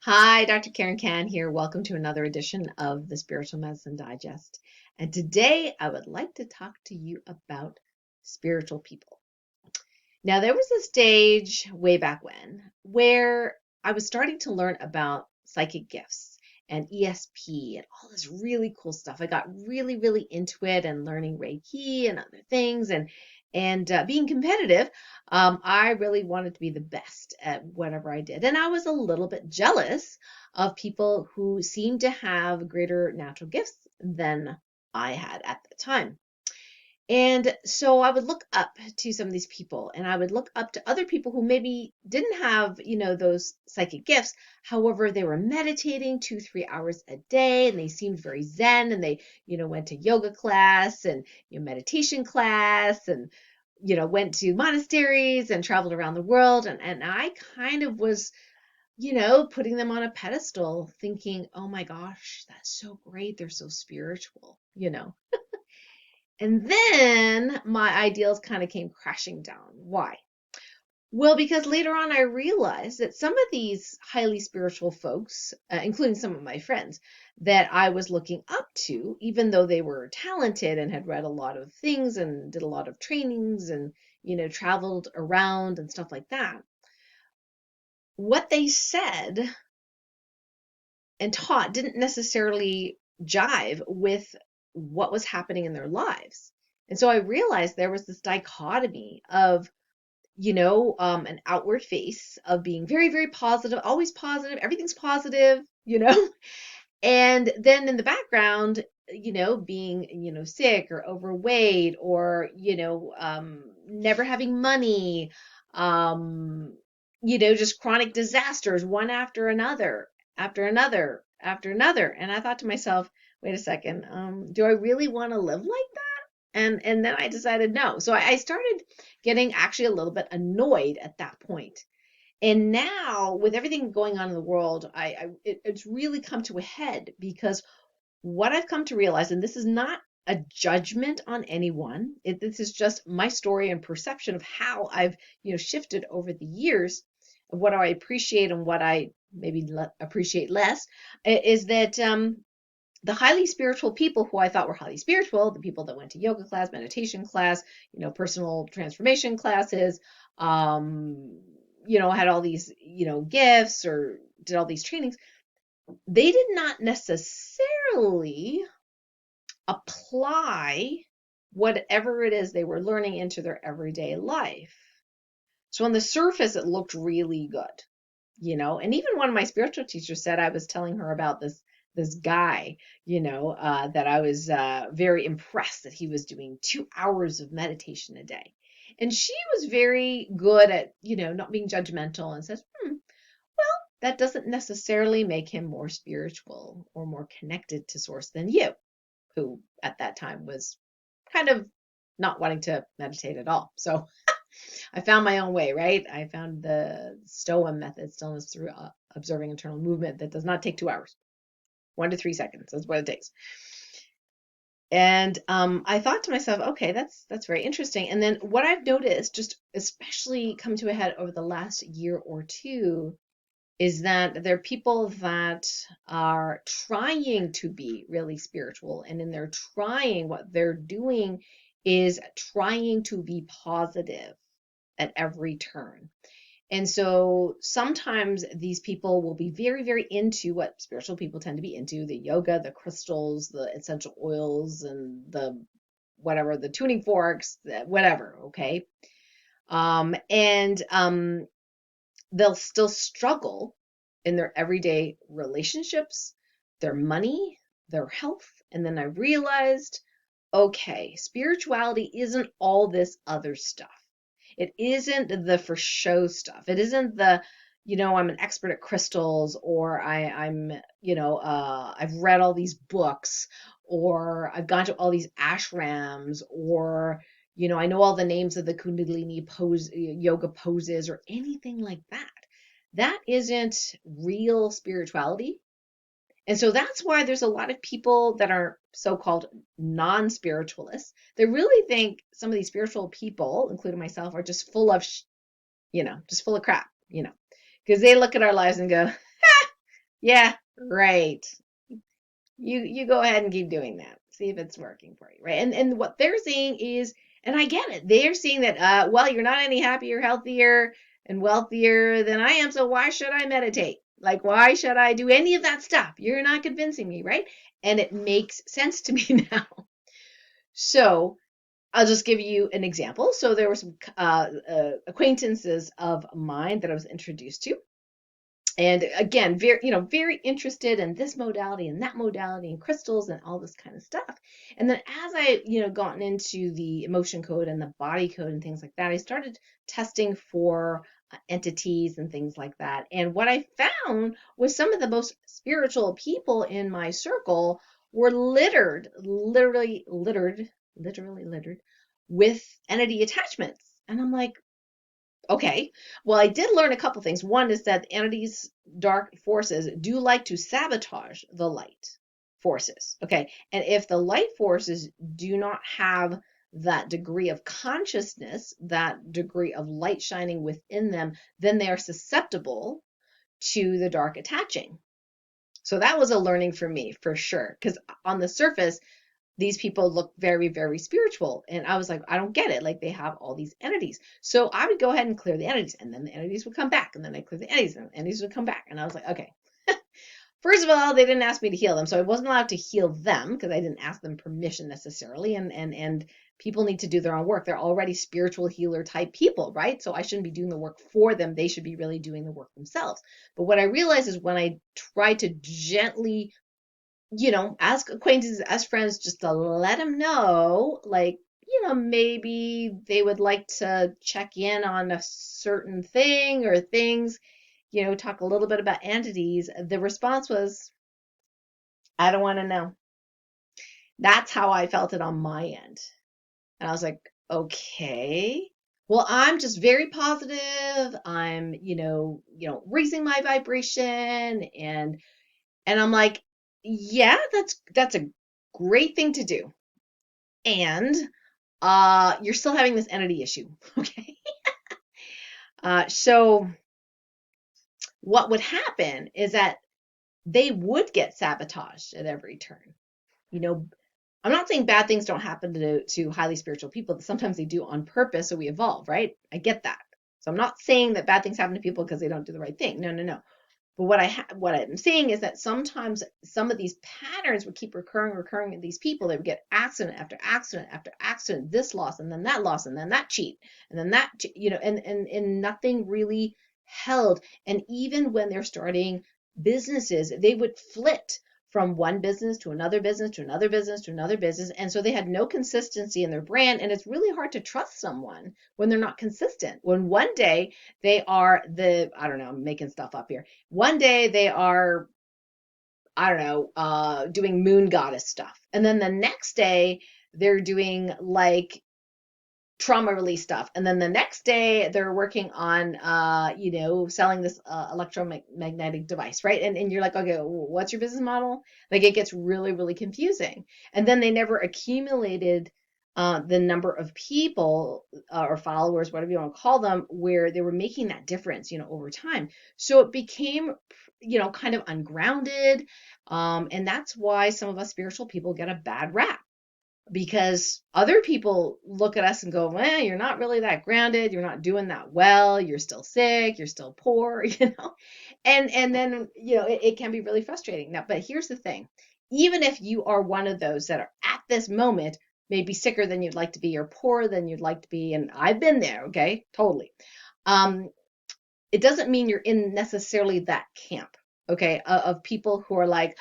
Hi, Dr. Karen Can here. Welcome to another edition of the Spiritual Medicine Digest. And today I would like to talk to you about spiritual people. Now, there was a stage way back when where I was starting to learn about psychic gifts and ESP and all this really cool stuff. I got really into it and learning Reiki and other things and being competitive. I really wanted to be the best at whatever I did, and I was a little bit jealous of people who seemed to have greater natural gifts than I had at the time. And so I would look up to some of these people and I would look up to other people who maybe didn't have, those psychic gifts. However, they were meditating 2, 3 hours a day and they seemed very zen and they, went to yoga class and meditation class and, went to monasteries and traveled around the world. And I kind of was, putting them on a pedestal thinking, oh my gosh, that's so great. They're so spiritual. And then my ideals kind of came crashing down. Why? Well, because later on I realized that some of these highly spiritual folks, including some of my friends that I was looking up to, even though they were talented and had read a lot of things and did a lot of trainings and, traveled around and stuff like that, what they said and taught didn't necessarily jive with what was happening in their lives. And so I realized there was this dichotomy of, an outward face of being very positive, always positive, everything's positive. And then in the background, being, sick or overweight or, never having money, um, just chronic disasters, one after another, after another. And I thought to myself, wait a second, do I really want to live like that? And then I decided no. So I started getting actually a little bit annoyed at that point. And now with everything going on in the world, it's really come to a head because what I've come to realize, and this is not a judgment on anyone, this is just my story and perception of how I've, shifted over the years of what I appreciate and what I maybe appreciate less, is that the highly spiritual people who I thought were highly spiritual, the people that went to yoga class, meditation class, personal transformation classes, had all these, gifts or did all these trainings, they did not necessarily apply whatever it is they were learning into their everyday life. So on the surface, it looked really good. And even one of my spiritual teachers said, I was telling her about this guy, that I was very impressed that he was doing 2 hours of meditation a day. And she was very good at, not being judgmental and says, that doesn't necessarily make him more spiritual or more connected to source than you, who at that time was kind of not wanting to meditate at all. So I found my own way, right? I found the STOA method, stillness through observing internal movement, that does not take 2 hours. 1 to 3 seconds. That's what it takes. And I thought to myself, okay, that's very interesting. And then what I've noticed, just especially come to a head over the last year or two, is that there are people that are trying to be really spiritual, and in their trying, what they're doing is trying to be positive at every turn. And so sometimes these people will be very into what spiritual people tend to be into, the yoga, the crystals, the essential oils, and the whatever, the tuning forks, whatever, okay? And they'll still struggle in their everyday relationships, their money, their health. And then I realized, okay, spirituality isn't all this other stuff. It isn't the for show stuff. It isn't the, I'm an expert at crystals, or I've read all these books, or I've gone to all these ashrams, or, I know all the names of the Kundalini pose, yoga poses, or anything like that. That isn't real spirituality. And so that's why there's a lot of people that are so-called non-spiritualists. They really think some of these spiritual people, including myself, are just full of, just full of crap, because they look at our lives and go, Yeah, right. You go ahead and keep doing that. See if it's working for you, right? And what they're saying is, and I get it. They're seeing that well, you're not any happier, healthier, and wealthier than I am, so why should I meditate? Like, why should I do any of that stuff? You're not convincing me, right? And it makes sense to me now. So I'll just give you an example. So there were some acquaintances of mine that I was introduced to, and again, very interested in this modality and that modality and crystals and all this kind of stuff. And then as I gotten into the emotion code and the body code and things like that, I started testing for entities and things like that. And what I found was some of the most spiritual people in my circle were literally littered with entity attachments. And I'm like, okay. Well, I did learn a couple things. One is that entities, dark forces, do like to sabotage the light forces. Okay. And if the light forces do not have that degree of consciousness, that degree of light shining within them, then they are susceptible to the dark attaching. So that was a learning for me for sure. Because on the surface, these people look very, very spiritual. And I was like, I don't get it. Like, they have all these entities. So I would go ahead and clear the entities, and then the entities would come back. And then I clear the entities, and the entities would come back. And I was like, okay. First of all, they didn't ask me to heal them. So I wasn't allowed to heal them because I didn't ask them permission necessarily. And people need to do their own work. They're already spiritual healer type people, right? So I shouldn't be doing the work for them. They should be really doing the work themselves. But what I realized is when I try to gently ask acquaintances, ask friends, just to let them know, like, maybe they would like to check in on a certain thing or things, talk a little bit about entities. The response was, I don't want to know. That's how I felt it on my end. And I was like, okay. Well, I'm just very positive. I'm, raising my vibration, and I'm like, yeah, that's a great thing to do. And you're still having this entity issue. Okay. So what would happen is that they would get sabotaged at every turn. You know, I'm not saying bad things don't happen to highly spiritual people. Sometimes they do on purpose, so we evolve, right? I get that. So I'm not saying that bad things happen to people because they don't do the right thing. No, no, no. But what I'm saying is that sometimes some of these patterns would keep recurring in these people. They would get accident after accident after accident, this loss and then that loss and then that cheat and then that, and nothing really held. And even when they're starting businesses, they would flit from one business to another business to another business to another business. And so they had no consistency in their brand. And it's really hard to trust someone when they're not consistent. When one day they are I don't know, I'm making stuff up here. One day they are, I don't know, doing moon goddess stuff. And then the next day they're doing like trauma release stuff. And then the next day they're working on, selling this electromagnetic device, right? And you're like, okay, what's your business model? Like, it gets really, really confusing. And then they never accumulated the number of people or followers, whatever you want to call them, where they were making that difference, over time. So it became, kind of ungrounded. And that's why some of us spiritual people get a bad rap, because other people look at us and go, well, you're not really that grounded, you're not doing that well, you're still sick, you're still poor, and then it can be really frustrating. Now, but here's the thing. Even if you are one of those that are at this moment maybe sicker than you'd like to be or poorer than you'd like to be, and I've been there, okay, totally, it doesn't mean you're in necessarily that camp, okay, of people who are like,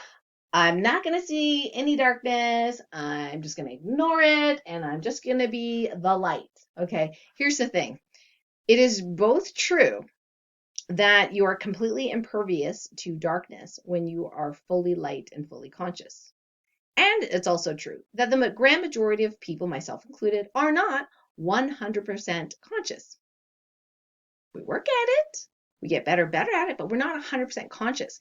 I'm not going to see any darkness. I'm just going to ignore it. And I'm just going to be the light. Okay. Here's the thing. It is both true that you are completely impervious to darkness when you are fully light and fully conscious. And it's also true that the grand majority of people, myself included, are not 100% conscious. We work at it. We get better at it, but we're not 100% conscious.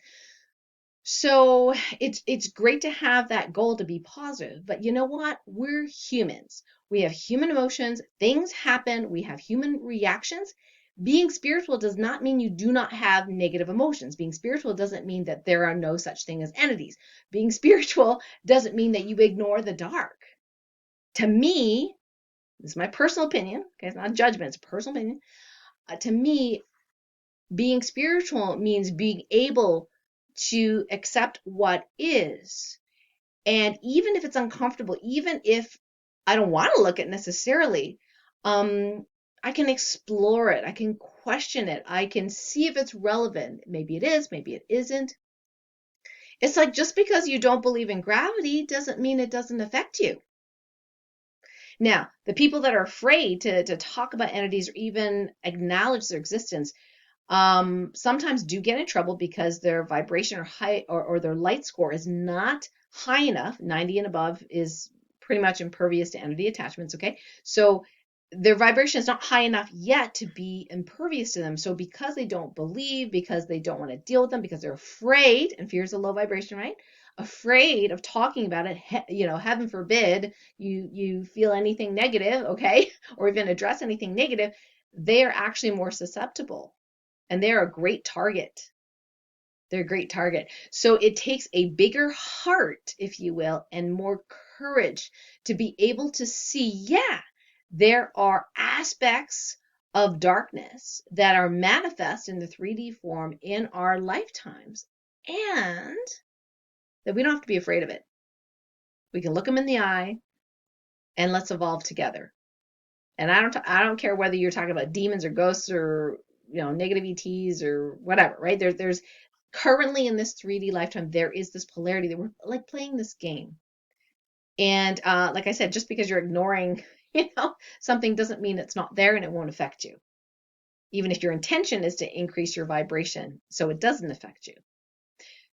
So it's great to have that goal to be positive, but you know what? We're humans. We have human emotions. Things happen. We have human reactions. Being spiritual does not mean you do not have negative emotions. Being spiritual doesn't mean that there are no such thing as entities. Being spiritual doesn't mean that you ignore the dark. To me, this is my personal opinion, okay, it's not a judgment, it's a personal opinion. To me, being spiritual means being able to accept what is. And even if it's uncomfortable, even if I don't want to look at it necessarily, I can explore it. I can question it. I can see if it's relevant. Maybe it is, maybe it isn't. It's like just because you don't believe in gravity doesn't mean it doesn't affect you. Now, the people that are afraid to talk about entities or even acknowledge their existence sometimes do get in trouble because their vibration or high or their light score is not high enough. 90 and above is pretty much impervious to entity attachments. Okay, so their vibration is not high enough yet to be impervious to them. So because they don't believe, because they don't want to deal with them, because they're afraid, and fear is a low vibration, right? Afraid of talking about it, heaven forbid you feel anything negative, okay, or even address anything negative, they are actually more susceptible. And they're a great target. They're a great target. So it takes a bigger heart, if you will, and more courage to be able to see, yeah, there are aspects of darkness that are manifest in the 3D form in our lifetimes, and that we don't have to be afraid of it. We can look them in the eye and let's evolve together. And I don't care whether you're talking about demons or ghosts or negative ETs or whatever, right? There's currently in this 3D lifetime, there is this polarity that we're like playing this game. And like I said, just because you're ignoring, something doesn't mean it's not there and it won't affect you. Even if your intention is to increase your vibration, so it doesn't affect you.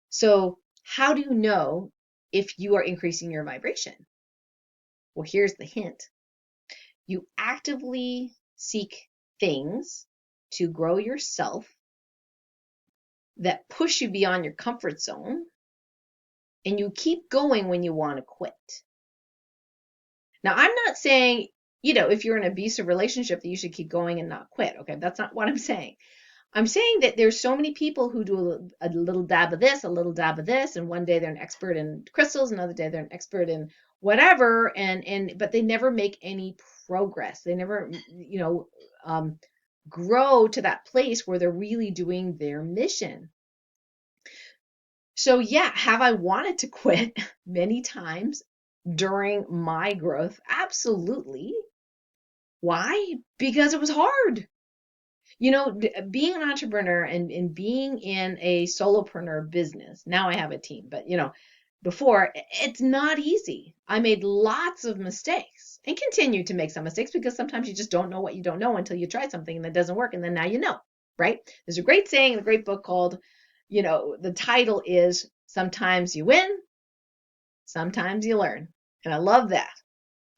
So how do you know if you are increasing your vibration? Well, here's the hint. You actively seek things to grow yourself that push you beyond your comfort zone, and you keep going when you want to quit. Now, I'm not saying, if you're in an abusive relationship that you should keep going and not quit. Okay, that's not what I'm saying. I'm saying that there's so many people who do a little dab of this, a little dab of this, and one day they're an expert in crystals, another day they're an expert in whatever, but they never make any progress. They never, grow to that place where they're really doing their mission. So yeah, have I wanted to quit many times during my growth? Absolutely. Why? Because it was hard. Being an entrepreneur and being in a solopreneur business, now I have a team, but before, it's not easy. I made lots of mistakes and continue to make some mistakes because sometimes you just don't know what you don't know until you try something and that doesn't work. And then now you know, right? There's a great saying in a great book called, the title is Sometimes You Win, Sometimes You Learn. And I love that.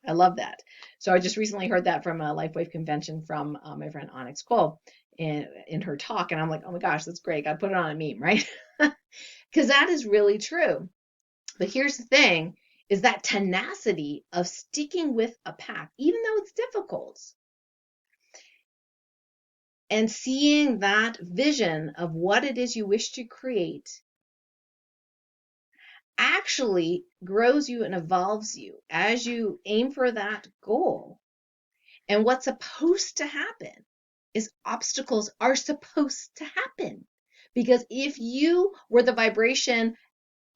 I love that. So I just recently heard that from a LifeWave convention from my friend Onyx Cole in her talk. And I'm like, oh my gosh, that's great. Got to put it on a meme, right? Because that is really true. But here's the thing, is that tenacity of sticking with a path, even though it's difficult, and seeing that vision of what it is you wish to create actually grows you and evolves you as you aim for that goal. And what's supposed to happen is obstacles are supposed to happen. Because if you were the vibration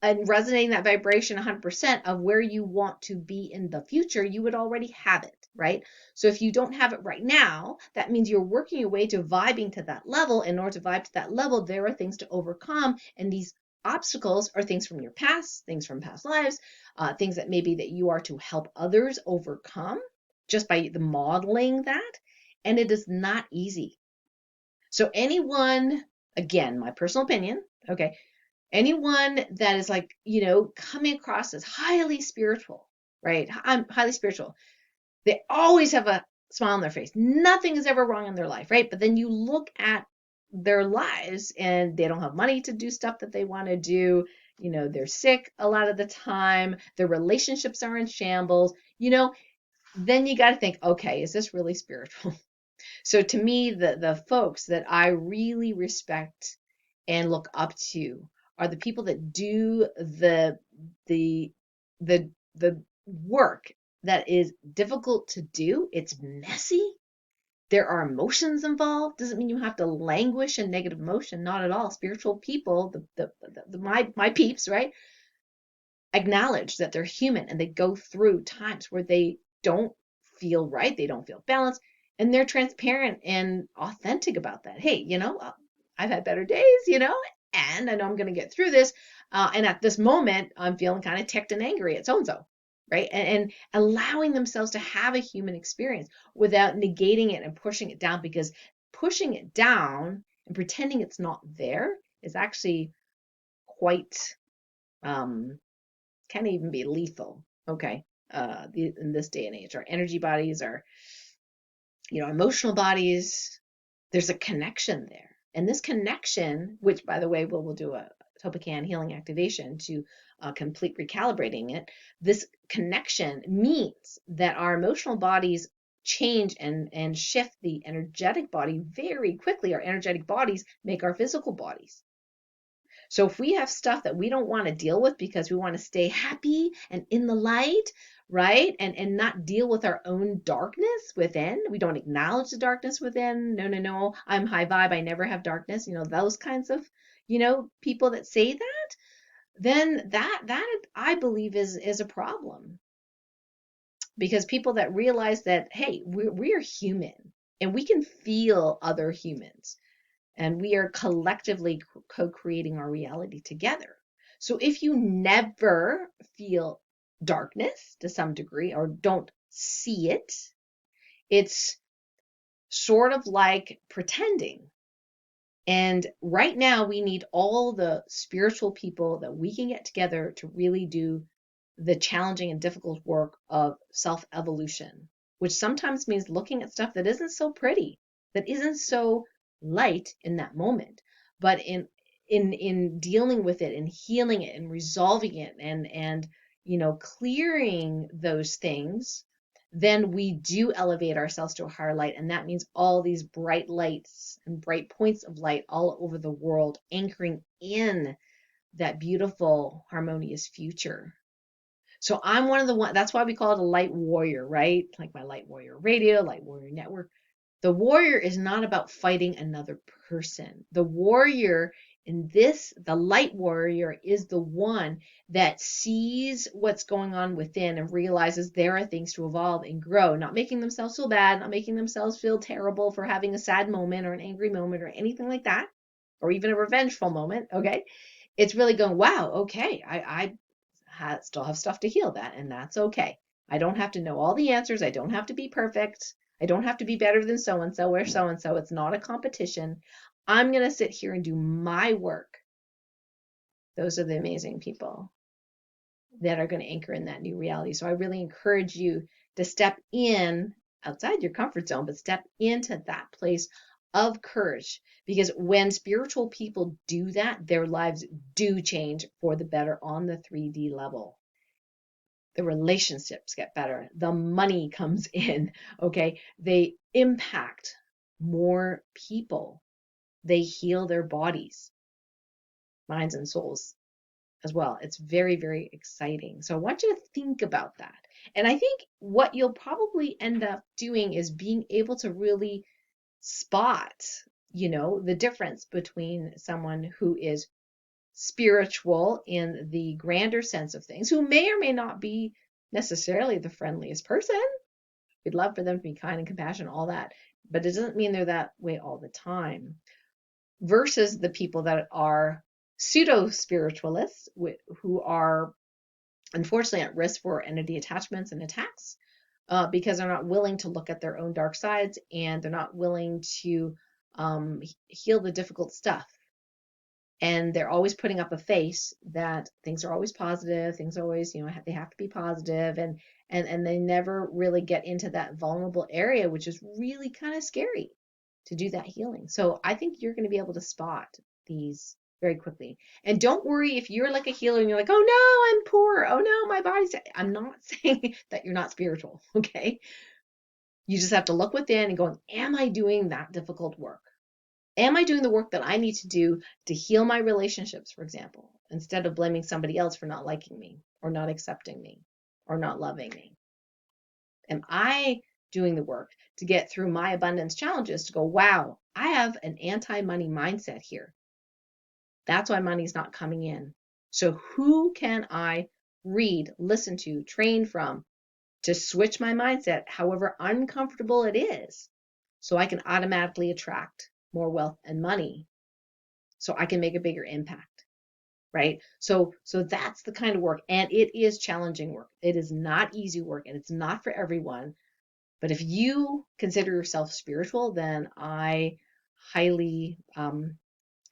and resonating that vibration 100% of where you want to be in the future, you would already have it, right? So if you don't have it right now, that means you're working your way to vibing to that level. In order to vibe to that level, there are things to overcome. And these obstacles are things from your past, things from past lives, things that maybe that you are to help others overcome just by the modeling that. And it is not easy. So anyone, again, my personal opinion, okay, anyone that is like, coming across as highly spiritual, right? I'm highly spiritual. They always have a smile on their face. Nothing is ever wrong in their life, right? But then you look at their lives and they don't have money to do stuff that they want to do. They're sick a lot of the time. Their relationships are in shambles. Then you got to think, okay, is this really spiritual? So to me, the folks that I really respect and look up to are the people that do the the work that is difficult to do. It's messy. There are emotions involved. Doesn't mean you have to languish in negative emotion. Not at all. Spiritual people, my peeps, right? Acknowledge that they're human and they go through times where they don't feel right, they don't feel balanced, and they're transparent and authentic about that. Hey, I've had better days, and I know I'm going to get through this. And at this moment, I'm feeling kind of ticked and angry at so and so, right? And allowing themselves to have a human experience without negating it and pushing it down, because pushing it down and pretending it's not there is actually quite um, can even be lethal. Okay. In this day and age, our energy bodies, our emotional bodies, there's a connection there. And this connection, which by the way, we'll do a TOLPAKAN Healing Activation to complete recalibrating it. This connection means that our emotional bodies change and shift the energetic body very quickly. Our energetic bodies make our physical bodies. So if we have stuff that we don't want to deal with because we want to stay happy and in the light, right? And not deal with our own darkness within, we don't acknowledge the darkness within. No, no, no, I'm high vibe, I never have darkness. Those kinds of, people that say that, then that I believe is a problem. Because people that realize that, hey, we're human and we can feel other humans and we are collectively co-creating our reality together. So if you never feel darkness to some degree or don't see it, it's sort of like pretending. And right now we need all the spiritual people that we can get together to really do the challenging and difficult work of self-evolution, which sometimes means looking at stuff that isn't so pretty, that isn't so light in that moment, but in dealing with it and healing it and resolving it and clearing those things, then we do elevate ourselves to a higher light. And that means all these bright lights and bright points of light all over the world, anchoring in that beautiful, harmonious future. So I'm one of the one. That's why we call it a light warrior, right? Like my light warrior radio, light warrior network. The warrior is not about fighting another person. The warrior the light warrior is the one that sees what's going on within and realizes there are things to evolve and grow, not making themselves feel bad, not making themselves feel terrible for having a sad moment or an angry moment or anything like that, or even a revengeful moment. Okay. It's really going, wow, okay, I still have stuff to heal that, and that's okay. I don't have to know all the answers. I don't have to be perfect. I don't have to be better than so and so or so and so. It's not a competition. I'm going to sit here and do my work. Those are the amazing people that are going to anchor in that new reality. So I really encourage you to step in outside your comfort zone, but step into that place of courage, because when spiritual people do that, their lives do change for the better on the 3D level. The relationships get better, the money comes in, okay? They impact more people. They heal their bodies, minds, and souls as well. It's very, very exciting. So I want you to think about that. And I think what you'll probably end up doing is being able to really spot, the difference between someone who is spiritual in the grander sense of things, who may or may not be necessarily the friendliest person. We'd love for them to be kind and compassionate, all that, but it doesn't mean they're that way all the time. Versus the people that are pseudo spiritualists who are unfortunately at risk for entity attachments and attacks, because they're not willing to look at their own dark sides and they're not willing to heal the difficult stuff. And they're always putting up a face that things are always positive, things are always, they have to be positive, and they never really get into that vulnerable area, which is really kind of scary to do that healing. So I think you're going to be able to spot these very quickly. And don't worry if you're like a healer and you're like, oh no, I'm poor. Oh no, my body's. I'm not saying that you're not spiritual, okay? You just have to look within and go, am I doing that difficult work? Am I doing the work that I need to do to heal my relationships, for example, instead of blaming somebody else for not liking me or not accepting me or not loving me? Am I doing the work to get through my abundance challenges to go, wow, I have an anti-money mindset here. That's why money's not coming in. So who can I read, listen to, train from to switch my mindset, however uncomfortable it is, so I can automatically attract more wealth and money, so I can make a bigger impact, right? So that's the kind of work, and it is challenging work. It is not easy work, and it's not for everyone. But if you consider yourself spiritual, then I highly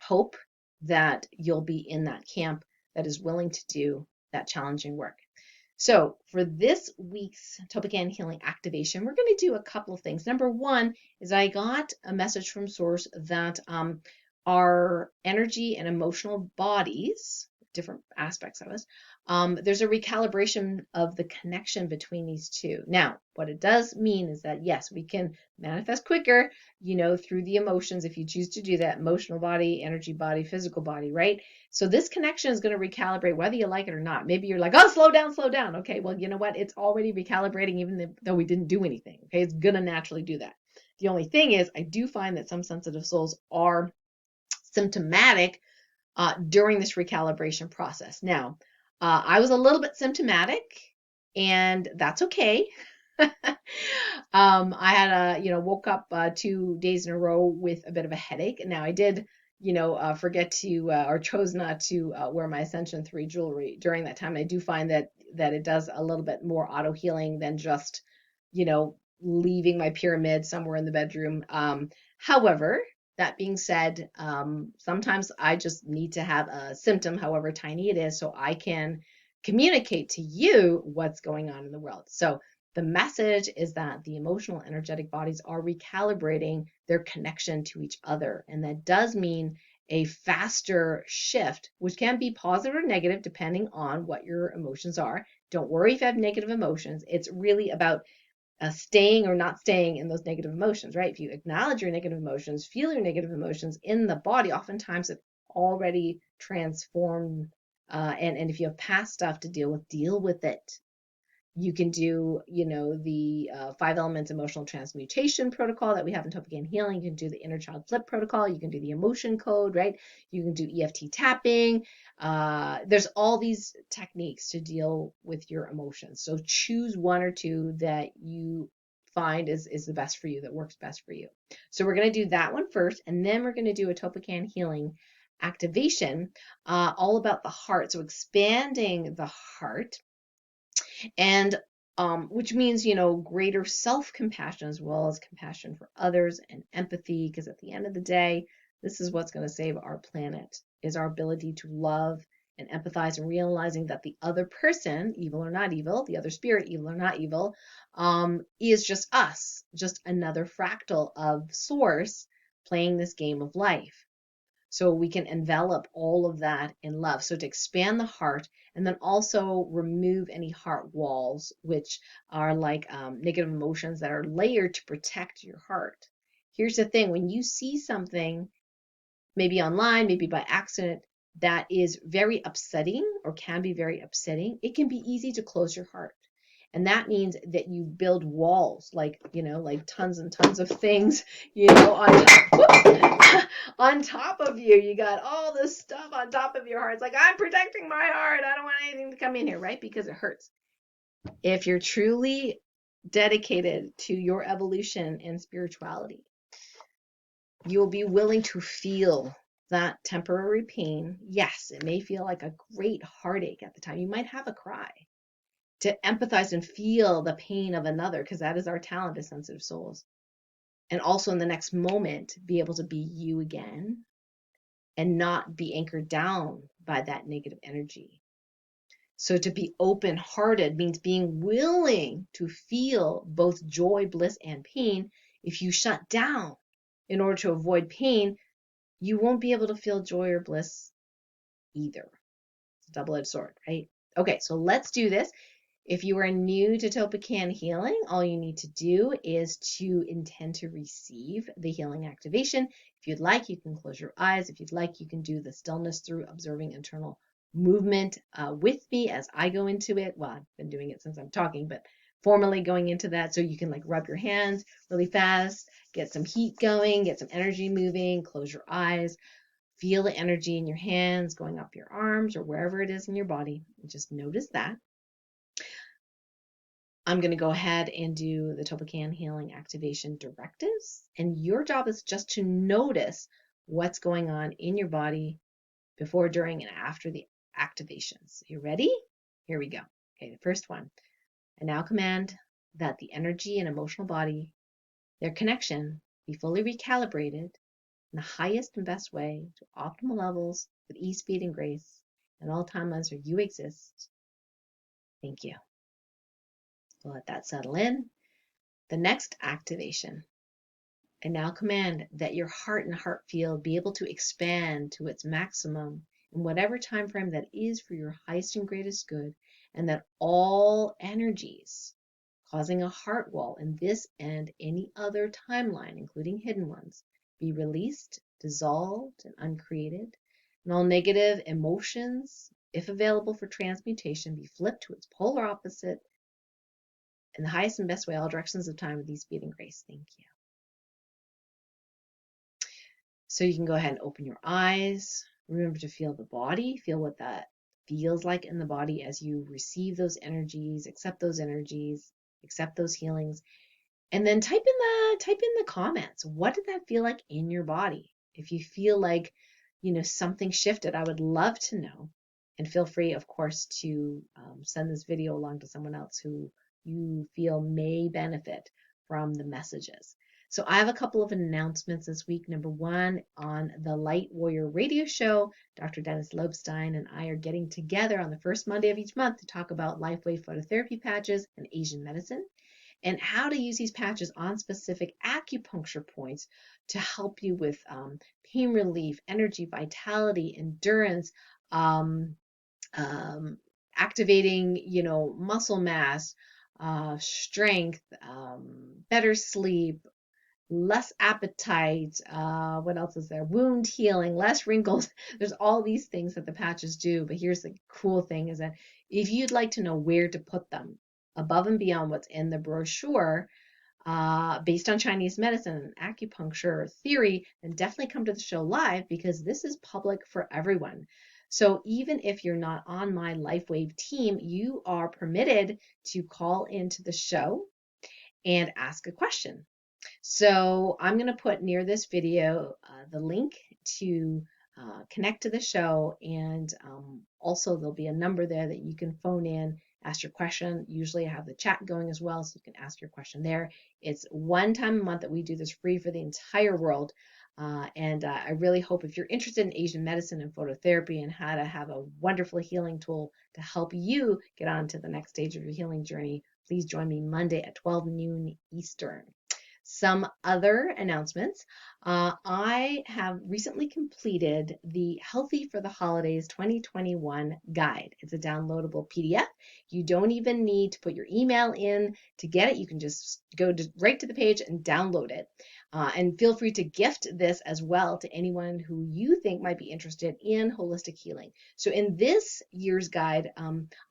hope that you'll be in that camp that is willing to do that challenging work. So for this week's TOLPAKAN Healing Activation, we're going to do a couple of things. Number one is I got a message from Source that our energy and emotional bodies, different aspects of us, there's a recalibration of the connection between these two. Now, what it does mean is that, yes, we can manifest quicker, through the emotions if you choose to do that, emotional body, energy body, physical body, right? So this connection is going to recalibrate whether you like it or not. Maybe you're like, oh, slow down, slow down. Okay, well, you know what? It's already recalibrating even though we didn't do anything. Okay, it's going to naturally do that. The only thing is, I do find that some sensitive souls are symptomatic during this recalibration process. Now, I was a little bit symptomatic, and that's okay. I had woke up 2 days in a row with a bit of a headache. Now I did, forget to or chose not to wear my Ascension 3 jewelry during that time. And I do find that it does a little bit more auto healing than just, leaving my pyramid somewhere in the bedroom. However, that being said, sometimes I just need to have a symptom, however tiny it is, so I can communicate to you what's going on in the world. So the message is that the emotional, energetic bodies are recalibrating their connection to each other. And that does mean a faster shift, which can be positive or negative depending on what your emotions are. Don't worry if you have negative emotions. It's really about staying or not staying in those negative emotions, right? If you acknowledge your negative emotions, feel your negative emotions in the body, oftentimes it already transformed. And if you have past stuff to deal with it. You can do, the 5 elements emotional transmutation protocol that we have in TOLPAKAN Healing. You can do the inner child flip protocol. You can do the emotion code, right? You can do EFT tapping. There's all these techniques to deal with your emotions. So choose one or two that you find is the best for you, that works best for you. So we're going to do that one first, and then we're going to do a TOLPAKAN Healing activation, all about the heart. So expanding the heart, and which means, greater self-compassion as well as compassion for others and empathy, because at the end of the day, this is what's going to save our planet, is our ability to love and empathize, and realizing that the other person, evil or not evil, the other spirit, evil or not evil, is just us, just another fractal of Source playing this game of life. So we can envelop all of that in love. So to expand the heart, and then also remove any heart walls, which are like negative emotions that are layered to protect your heart. Here's the thing: when you see something, maybe online, maybe by accident, that is very upsetting or can be very upsetting, it can be easy to close your heart. And that means that you build walls, like, like tons and tons of things, on top of you. You got all this stuff on top of your heart. It's like, I'm protecting my heart. I don't want anything to come in here, right? Because it hurts. If you're truly dedicated to your evolution and spirituality, you'll be willing to feel that temporary pain. Yes, it may feel like a great heartache at the time. You might have a cry, to empathize and feel the pain of another, because that is our talent as sensitive souls. And also in the next moment, be able to be you again and not be anchored down by that negative energy. So to be open-hearted means being willing to feel both joy, bliss, and pain. If you shut down in order to avoid pain, you won't be able to feel joy or bliss either. It's a double-edged sword, right? Okay, so let's do this. If you are new to TOLPAKAN Healing, all you need to do is to intend to receive the healing activation. If you'd like, you can close your eyes. If you'd like, you can do the stillness through observing internal movement with me as I go into it. Well, I've been doing it since I'm talking, but formally going into that, so you can like rub your hands really fast, get some heat going, get some energy moving, close your eyes, feel the energy in your hands going up your arms or wherever it is in your body. Just notice that. I'm going to go ahead and do the TOLPAKAN Healing Activation directives. And your job is just to notice what's going on in your body before, during, and after the activations. You ready? Here we go. Okay, the first one. I now command that the energy and emotional body, their connection, be fully recalibrated in the highest and best way to optimal levels with ease, speed, and grace in all timelines where you exist. Thank you. We'll let that settle in. The next activation. I now command that your heart and heart field be able to expand to its maximum in whatever time frame that is for your highest and greatest good, and that all energies causing a heart wall in this and any other timeline, including hidden ones, be released, dissolved, and uncreated, and all negative emotions, if available for transmutation, be flipped to its polar opposite in the highest and best way, all directions of time with ease, speed, and grace. Thank you. So you can go ahead and open your eyes. Remember to feel the body, feel what that feels like in the body as you receive those energies, accept those healings, and then type in the comments. What did that feel like in your body? If you feel like, something shifted, I would love to know. And feel free, of course, to send this video along to someone else who you feel may benefit from the messages. So I have a couple of announcements this week. Number one, on the Light Warrior Radio Show, Dr. Dennis Lobstein and I are getting together on the first Monday of each month to talk about LifeWave phototherapy patches and Asian medicine, and how to use these patches on specific acupuncture points to help you with pain relief, energy, vitality, endurance, activating, muscle mass, strength, better sleep, less appetite, what else is there? Wound healing, less wrinkles. There's all these things that the patches do, but here's the cool thing is that if you'd like to know where to put them above and beyond what's in the brochure, based on Chinese medicine and acupuncture theory, then definitely come to the show live, because this is public for everyone. So even if you're not on my LifeWave team, you are permitted to call into the show and ask a question. So I'm going to put near this video the link to connect to the show, and also there'll be a number there that you can phone in, ask your question. Usually I have the chat going as well, so you can ask your question there. It's one time a month that we do this free for the entire world. And I really hope, if you're interested in Asian medicine and phototherapy and how to have a wonderful healing tool to help you get on to the next stage of your healing journey, please join me Monday at 12 noon Eastern. Some other announcements. I have recently completed the Healthy for the Holidays 2021 guide. It's a downloadable PDF. You don't even need to put your email in to get it. You can just go right to the page and download it. And feel free to gift this as well to anyone who you think might be interested in holistic healing. So in this year's guide,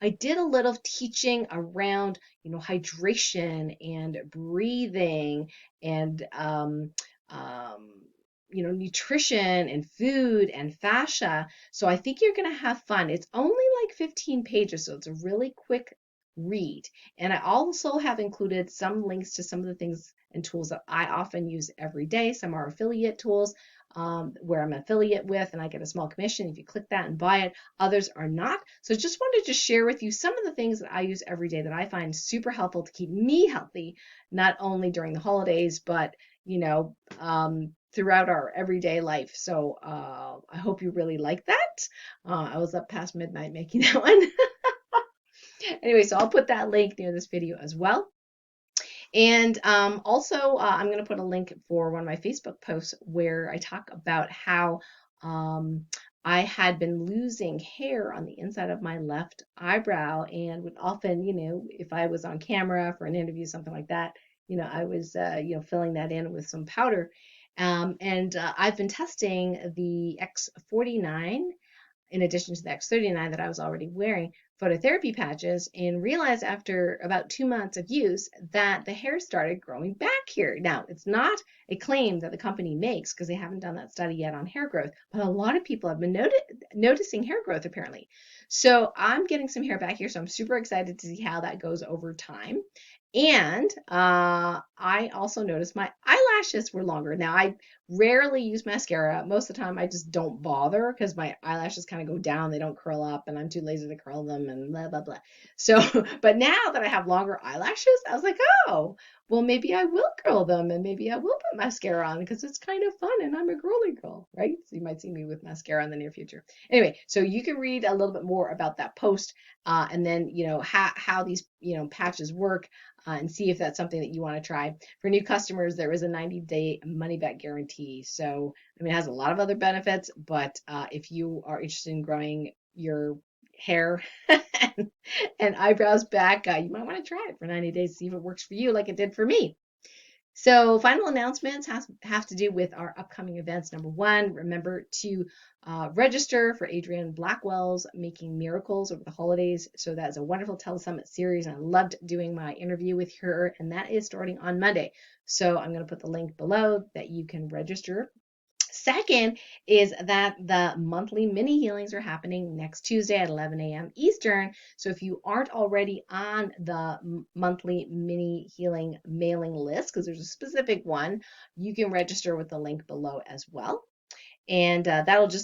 I did a little teaching around, hydration and breathing and nutrition and food and fascia. So I think you're going to have fun. It's only like 15 pages, so it's a really quick read. And I also have included some links to some of the things and tools that I often use every day. Some are affiliate tools where I'm affiliate with, and I get a small commission if you click that and buy it. Others are not. So just wanted to share with you some of the things that I use every day that I find super helpful to keep me healthy, not only during the holidays, but throughout our everyday life. So I hope you really like that. I was up past midnight making that one. Anyway, so I'll put that link near this video as well. And also, I'm going to put a link for one of my Facebook posts where I talk about how I had been losing hair on the inside of my left eyebrow and would often, if I was on camera for an interview, something like that, I was, filling that in with some powder. And I've been testing the X49 in addition to the X39 that I was already wearing, phototherapy patches, and realized after about 2 months of use that the hair started growing back here. Now, it's not a claim that the company makes because they haven't done that study yet on hair growth, but a lot of people have been noticing hair growth apparently. So I'm getting some hair back here, so I'm super excited to see how that goes over time. And I also noticed my eyelashes were longer. Now, I rarely use mascara. Most of the time, I just don't bother because my eyelashes kind of go down. They don't curl up, and I'm too lazy to curl them and blah, blah, blah. So, but now that I have longer eyelashes, I was like, oh, well, maybe I will curl them and maybe I will put mascara on because it's kind of fun and I'm a girly girl, right? So you might see me with mascara in the near future. Anyway, so you can read a little bit more about that post and then, how these, patches work and see if that's something that you want to try. For new customers, there is a 90-day money-back guarantee. So, I mean, it has a lot of other benefits, but if you are interested in growing your hair and eyebrows back, you might want to try it for 90 days, see if it works for you like it did for me. So final announcements have to do with our upcoming events. Number one, remember to register for Adrienne Blackwell's Making Miracles over the holidays. So that's a wonderful telesummit series. And I loved doing my interview with her, and that is starting on Monday. So I'm going to put the link below that you can register. Second is that the monthly mini healings are happening next Tuesday at 11 a.m. Eastern. So if you aren't already on the monthly mini healing mailing list, because there's a specific one, you can register with the link below as well. And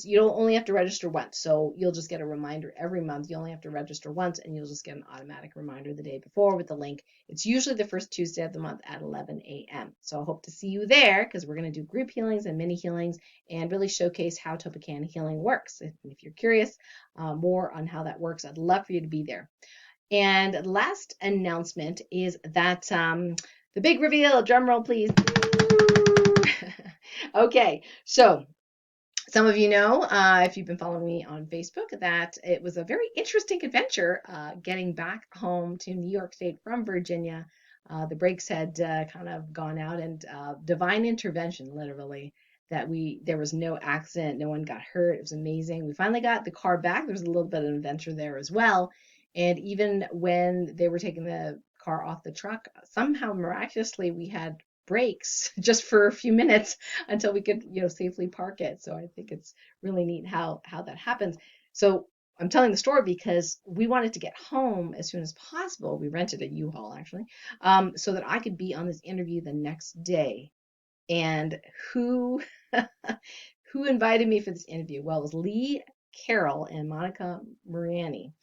you'll only have to register once. So you'll just get a reminder every month. You only have to register once and you'll just get an automatic reminder the day before with the link. It's usually the first Tuesday of the month at 11 a.m. So I hope to see you there because we're going to do group healings and mini healings and really showcase how TOLPAKAN healing works. If you're curious more on how that works, I'd love for you to be there. And last announcement is that the big reveal, drum roll please. Okay, so some of you know, if you've been following me on Facebook, that it was a very interesting adventure getting back home to New York State from Virginia. The brakes had kind of gone out, and divine intervention, literally, there was no accident, no one got hurt. It was amazing. We finally got the car back. There was a little bit of an adventure there as well. And even when they were taking the car off the truck, somehow miraculously we had brakes just for a few minutes until we could, safely park it. So I think it's really neat how that happens. So I'm telling the story because we wanted to get home as soon as possible. We rented a U-Haul actually, so that I could be on this interview the next day. And who who invited me for this interview? Well, it was Lee Carroll and Monica Mariani.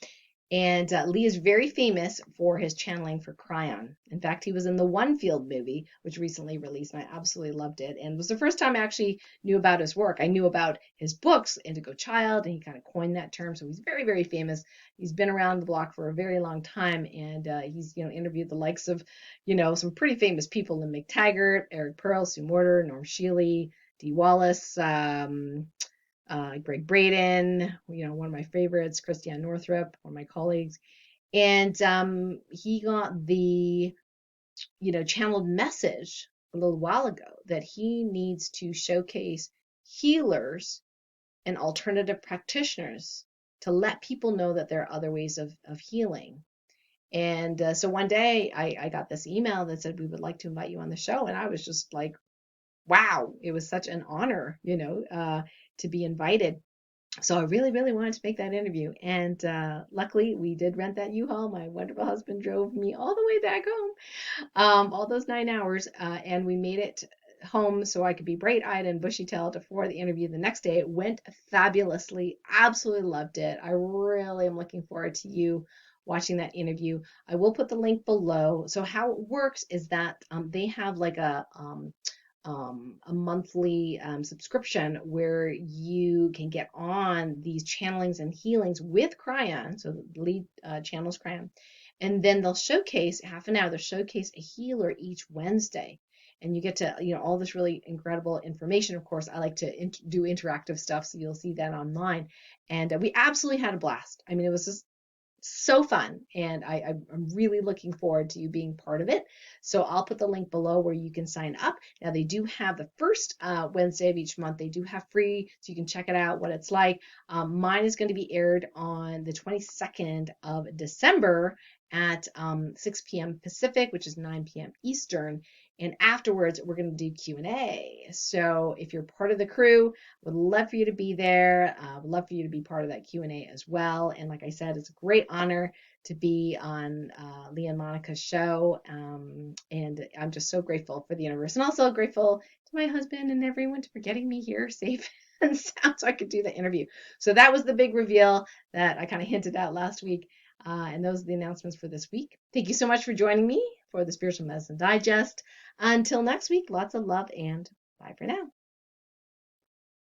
And Lee is very famous for his channeling for Cryon. In fact, he was in the One Field movie, which recently released, and I absolutely loved it. And it was the first time I actually knew about his work. I knew about his books, Indigo Child, and he kind of coined that term. So he's very, very famous. He's been around the block for a very long time, and he's interviewed the likes of some pretty famous people: Lynn McTaggart, Eric Pearl, Sue Morter, Norm Shealy, Dee Wallace. Greg Braden, one of my favorites, Christiane Northrup, one of my colleagues. And he got the, channeled message a little while ago that he needs to showcase healers and alternative practitioners to let people know that there are other ways of healing. And so one day I got this email that said, we would like to invite you on the show. And I was just like, wow, it was such an honor, to be invited. So I really, really wanted to make that interview. And luckily, we did rent that U-Haul. My wonderful husband drove me all the way back home, all those 9 hours, and we made it home so I could be bright-eyed and bushy-tailed for the interview the next day. It went fabulously. Absolutely loved it. I really am looking forward to you watching that interview. I will put the link below. So how it works is that they have like a monthly subscription where you can get on these channelings and healings with Cryon. So the lead channels Cryon. And then they'll showcase half an hour, they'll showcase a healer each Wednesday. and you get to, all this really incredible information. Of course, I like to do interactive stuff, so you'll see that online. And we absolutely had a blast. I mean, it was just so fun, and I'm really looking forward to you being part of it. So I'll put the link below where you can sign up. Now they do have the first Wednesday of each month. They do have free, so you can check it out, what it's like. Mine is going to be aired on the 22nd of December at 6 p.m. Pacific, which is 9 p.m. Eastern. And afterwards, we're going to do Q&A. So if you're part of the crew, would love for you to be there. Would love for you to be part of that Q&A as well. And like I said, it's a great honor to be on Leah and Monica's show. And I'm just so grateful for the universe, and also grateful to my husband and everyone for getting me here safe and sound so I could do the interview. So that was the big reveal that I kind of hinted at last week. And those are the announcements for this week. Thank you so much for joining me for the Spiritual Medicine Digest. Until next week, lots of love and bye for now.